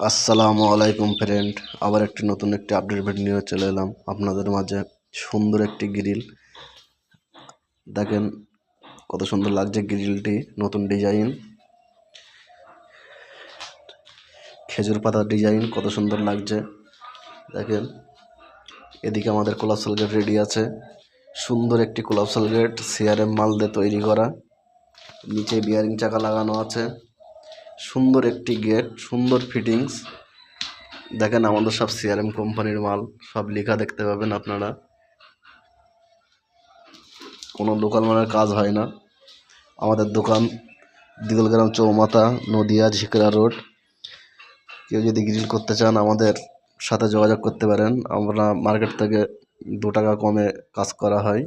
আসসালামু আলাইকুম ফ্রেন্ড। আবার নতুন একটি আপডেট ভিডিও নিয়ে চলে এলাম আপনাদের মাঝে। সুন্দর একটি গ্রিল দেখেন, কত সুন্দর লাগছে গ্রিলটি। নতুন ডিজাইন, খেজুর পাতার ডিজাইন, কত সুন্দর লাগছে দেখেন। এদিকে আমাদের কোলাপসাল গেট রেডি আছে। সুন্দর একটি কোলাপসাল গেট সিআরএম মাল দিয়ে তৈরি করা। নিচে বিয়ারিং চাকা লাগানো আছে। সুন্দর একটি গেট, সুন্দর ফিটিংস দেখেন। আমাদের সব সিআরএম কোম্পানির মাল, সব লেখা দেখতে পাবেন আপনারা। কোনো লোকাল মানের কাজ হয় না। আমাদের দোকান দিগলগ্রাম চৌমাথা, নদিয়া ঝিকরা রোড। কেউ যদি গ্রিল করতে চান আমাদের সাথে যোগাযোগ করতে পারেন। আমরা মার্কেট থেকে 2 টাকা কমে কাজ করা হয়।